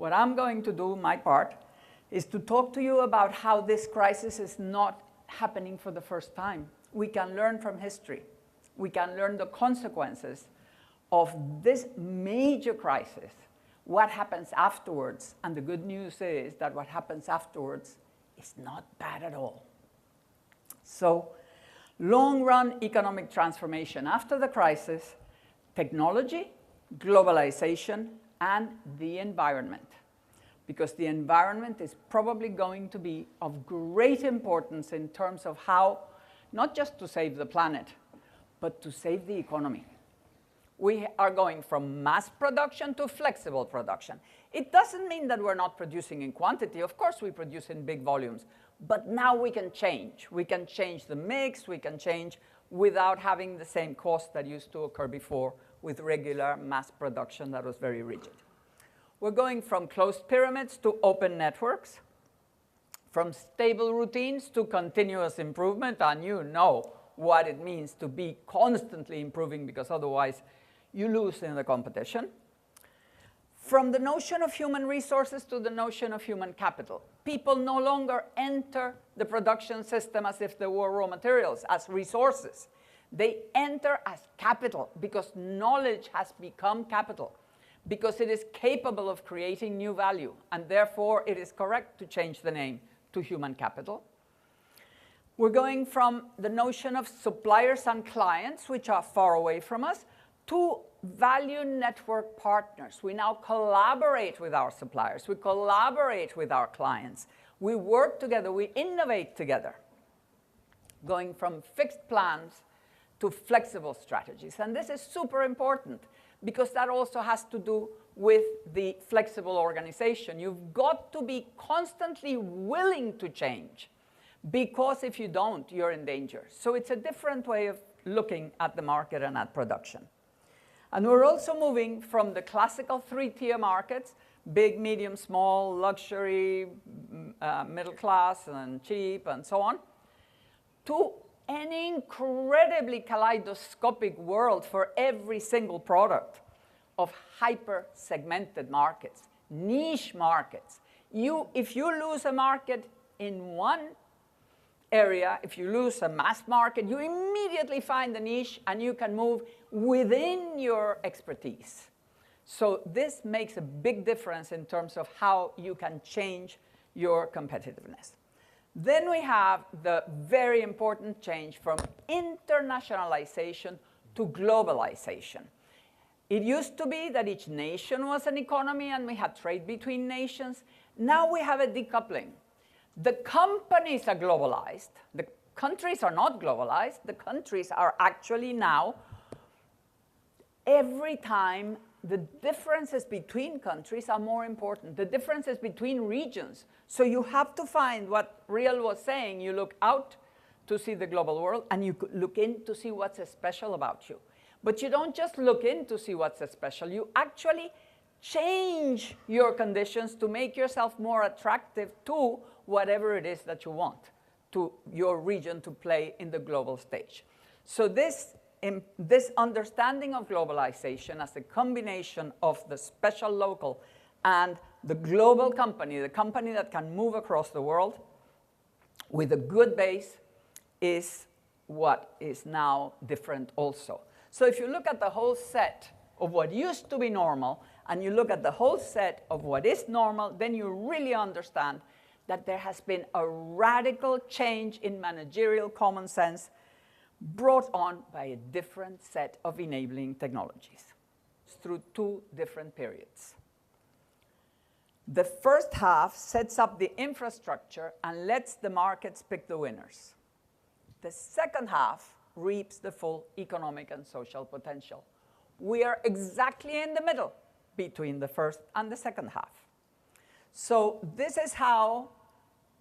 What I'm going to do, my part, is to talk to you about how this crisis is not happening for the first time. We can learn from history. We can learn the consequences of this major crisis, what happens afterwards. And the good news is that what happens afterwards is not bad at all. So, long-run economic transformation after the crisis, technology, globalization, and the environment. Because the environment is probably going to be of great importance in terms of how, not just to save the planet, but to save the economy. We are going from mass production to flexible production. It doesn't mean that we're not producing in quantity. Of course we produce in big volumes. But now we can change. We can change the mix. We can change without having the same cost that used to occur before with regular mass production that was very rigid. We're going from closed pyramids to open networks, from stable routines to continuous improvement, and you know what it means to be constantly improving, because otherwise you lose in the competition. From the notion of human resources to the notion of human capital. People no longer enter the production system as if they were raw materials, as resources. They enter as capital, because knowledge has become capital, because it is capable of creating new value, and therefore it is correct to change the name to human capital. We're going from the notion of suppliers and clients, which are far away from us, to value network partners. We now collaborate with our suppliers. We collaborate with our clients. We work together. We innovate together. Going from fixed plans to flexible strategies. And this is super important, because that also has to do with the flexible organization. You've got to be constantly willing to change, because if you don't, you're in danger. So it's a different way of looking at the market and at production. And we're also moving from the classical three-tier markets, big, medium, small, luxury, middle class, and cheap, and so on, to an incredibly kaleidoscopic world for every single product of hyper-segmented markets, niche markets. If you lose a market in one area, if you lose a mass market, you immediately find the niche and you can move within your expertise. So this makes a big difference in terms of how you can change your competitiveness. Then we have the very important change from internationalization to globalization. It used to be that each nation was an economy and we had trade between nations. Now we have a decoupling. The companies are globalized. The countries are not globalized. The countries are actually now, every time, the differences between countries are more important. The differences between regions. So you have to find what Riel was saying. You look out to see the global world, and you look in to see what's special about you. But you don't just look in to see what's special. You actually change your conditions to make yourself more attractive to whatever it is that you want, to your region to play in the global stage. So this understanding of globalization as a combination of the special local and the global company, the company that can move across the world with a good base, is what is now different also. So if you look at the whole set of what used to be normal, and you look at the whole set of what is normal, then you really understand that there has been a radical change in managerial common sense brought on by a different set of enabling technologies through two different periods. The first half sets up the infrastructure and lets the markets pick the winners. The second half reaps the full economic and social potential. We are exactly in the middle between the first and the second half. So this is how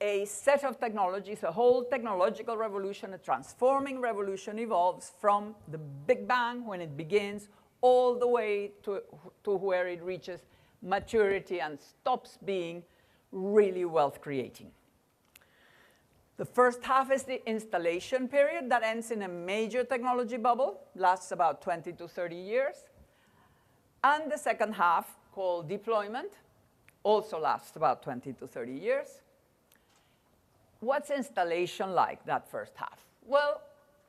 a set of technologies, a whole technological revolution, a transforming revolution evolves from the Big Bang when it begins all the way to where it reaches maturity and stops being really wealth creating. The first half is the installation period that ends in a major technology bubble, lasts about 20 to 30 years. And the second half, called deployment, also lasts about 20 to 30 years. What's installation like, that first half? Well,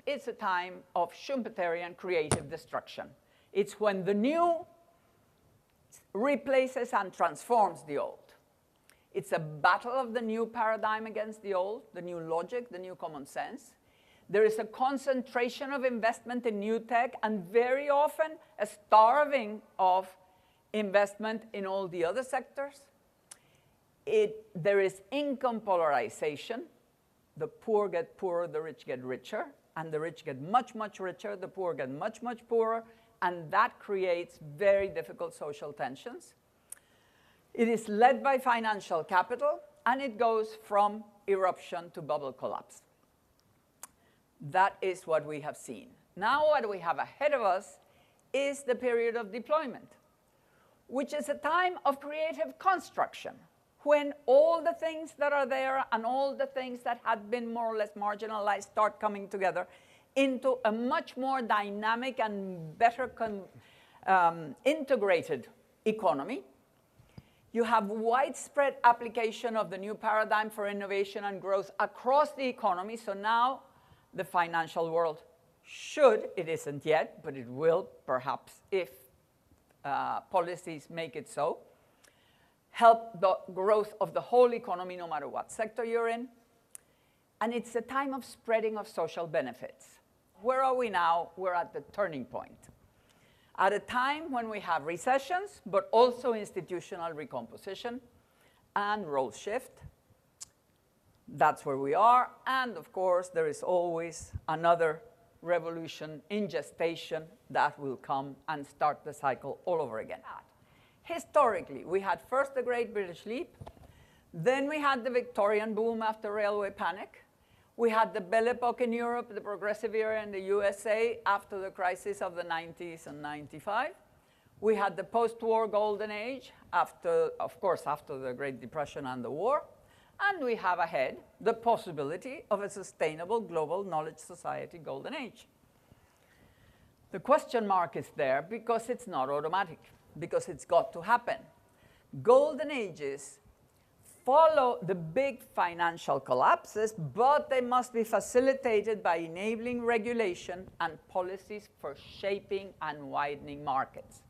it's a time of Schumpeterian creative destruction. It's when the new replaces and transforms the old. It's a battle of the new paradigm against the old, the new logic, the new common sense. There is a concentration of investment in new tech, and very often a starving of investment in all the other sectors. There is income polarization. The poor get poorer, the rich get richer, and the rich get much, much richer, the poor get much, much poorer, and that creates very difficult social tensions. It is led by financial capital, and it goes from eruption to bubble collapse. That is what we have seen. Now what we have ahead of us is the period of deployment, which is a time of creative construction, when all the things that are there and all the things that had been more or less marginalized start coming together into a much more dynamic and better integrated economy. You have widespread application of the new paradigm for innovation and growth across the economy. So now the financial world should, it isn't yet, but it will perhaps if policies make it so, help the growth of the whole economy no matter what sector you're in. And it's a time of spreading of social benefits. Where are we now? We're at the turning point. At a time when we have recessions, but also institutional recomposition and role shift. That's where we are. And of course, there is always another revolution in gestation that will come and start the cycle all over again. Historically, we had first the Great British Leap, then we had the Victorian boom after railway panic. We had the Belle Epoque in Europe, the progressive era in the USA after the crisis of the 90s and 95. We had the post-war golden age, after, of course, after the Great Depression and the war. And we have ahead the possibility of a sustainable global knowledge society golden age. The question mark is there because it's not automatic, because it's got to happen. Golden ages follow the big financial collapses, but they must be facilitated by enabling regulation and policies for shaping and widening markets.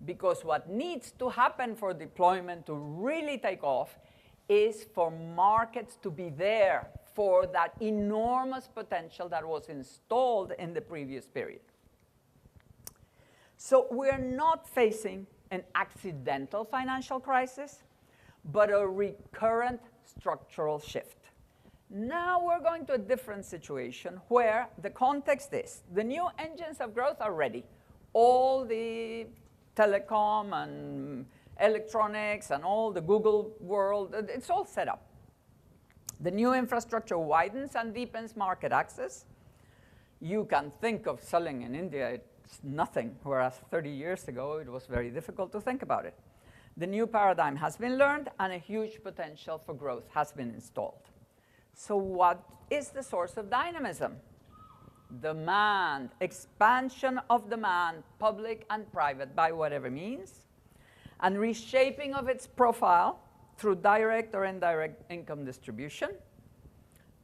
Because what needs to happen for deployment to really take off is for markets to be there for that enormous potential that was installed in the previous period. So we're not facing an accidental financial crisis, but a recurrent structural shift. Now we're going to a different situation where the context is the new engines of growth are ready. All the telecom and electronics and all the Google world, it's all set up. The new infrastructure widens and deepens market access. You can think of selling in India, it's nothing, whereas 30 years ago it was very difficult to think about it. The new paradigm has been learned and a huge potential for growth has been installed. So what is the source of dynamism? Demand, expansion of demand, public and private by whatever means, and reshaping of its profile through direct or indirect income distribution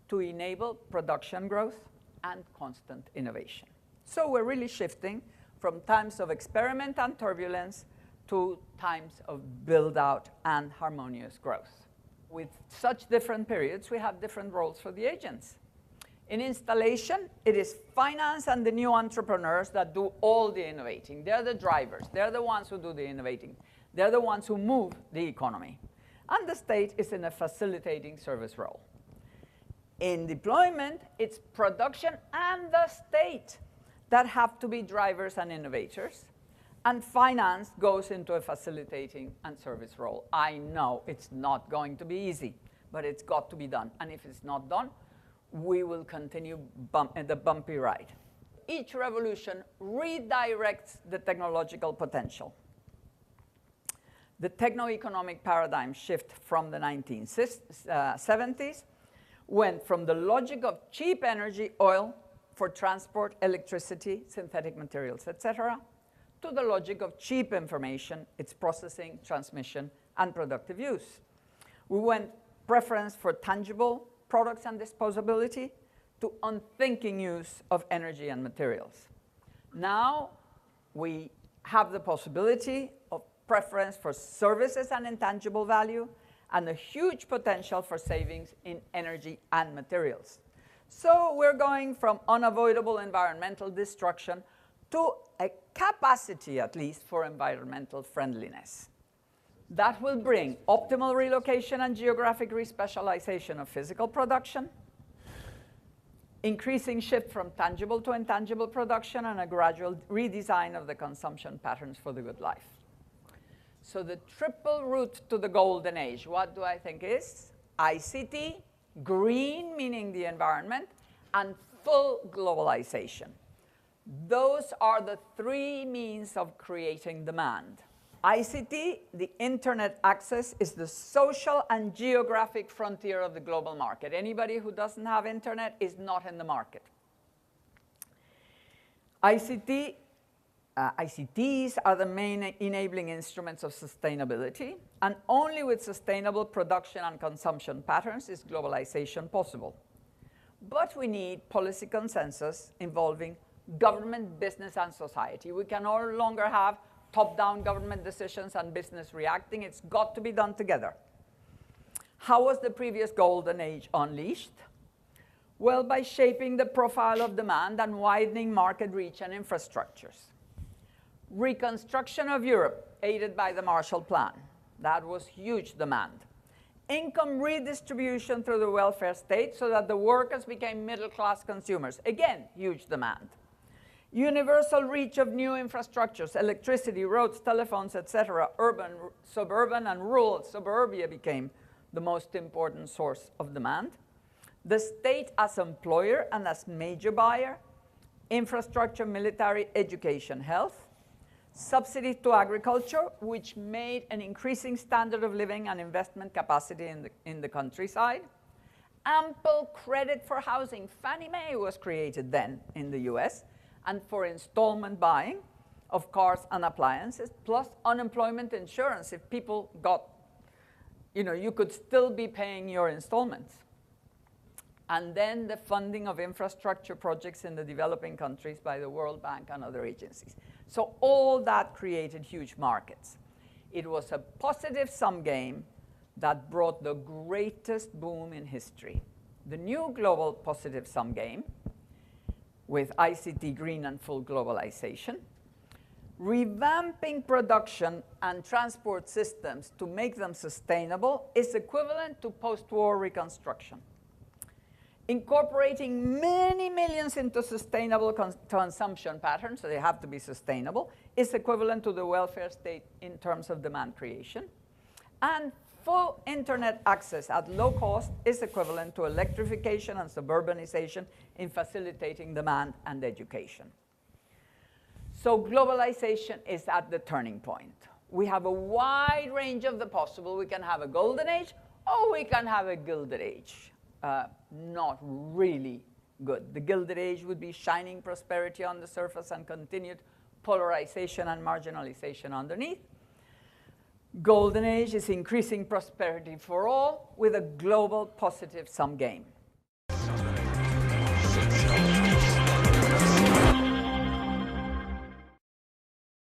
to enable production growth and constant innovation. So we're really shifting from times of experiment and turbulence to times of build-out and harmonious growth. With such different periods, we have different roles for the agents. In installation, it is finance and the new entrepreneurs that do all the innovating. They're the drivers. They're the ones who do the innovating. They're the ones who move the economy. And the state is in a facilitating service role. In deployment, it's production and the state that have to be drivers and innovators. And finance goes into a facilitating and service role. I know it's not going to be easy, but it's got to be done. And if it's not done, we will continue the bumpy ride. Each revolution redirects the technological potential. The techno-economic paradigm shift from the 1970s went from the logic of cheap energy, oil, for transport, electricity, synthetic materials, etc., to the logic of cheap information, its processing, transmission, and productive use. We went preference for tangible products and disposability to unthinking use of energy and materials. Now we have the possibility of preference for services and intangible value, and a huge potential for savings in energy and materials. So we're going from unavoidable environmental destruction to a capacity, at least, for environmental friendliness. That will bring optimal relocation and geographic respecialization of physical production, increasing shift from tangible to intangible production, and a gradual redesign of the consumption patterns for the good life. So the triple route to the golden age, what do I think is? ICT, green, meaning the environment, and full globalization. Those are the three means of creating demand. ICT, the internet access, is the social and geographic frontier of the global market. Anybody who doesn't have internet is not in the market. ICTs are the main enabling instruments of sustainability, and only with sustainable production and consumption patterns is globalization possible. But we need policy consensus involving government, business, and society. We can no longer have top-down government decisions and business reacting. It's got to be done together. How was the previous golden age unleashed? Well, by shaping the profile of demand and widening market reach and infrastructures. Reconstruction of Europe, aided by the Marshall Plan. That was huge demand. Income redistribution through the welfare state so that the workers became middle-class consumers. Again, huge demand. Universal reach of new infrastructures, electricity, roads, telephones, etc. Urban, suburban, and rural suburbia became the most important source of demand. The state as employer and as major buyer. Infrastructure, military, education, health. Subsidy to agriculture, which made an increasing standard of living and investment capacity in the countryside. Ample credit for housing. Fannie Mae was created then in the US, and for installment buying of cars and appliances, plus unemployment insurance. If people got, you could still be paying your installments. And then the funding of infrastructure projects in the developing countries by the World Bank and other agencies. So all that created huge markets. It was a positive sum game that brought the greatest boom in history. The new global positive sum game, with ICT green and full globalization, revamping production and transport systems to make them sustainable is equivalent to post-war reconstruction. Incorporating many millions into sustainable consumption patterns, so they have to be sustainable, is equivalent to the welfare state in terms of demand creation. And full internet access at low cost is equivalent to electrification and suburbanization in facilitating demand and education. So globalization is at the turning point. We have a wide range of the possible. We can have a golden age, or we can have a gilded age. Not really good. The gilded age would be shining prosperity on the surface and continued polarization and marginalization underneath. Golden age is increasing prosperity for all with a global positive sum game.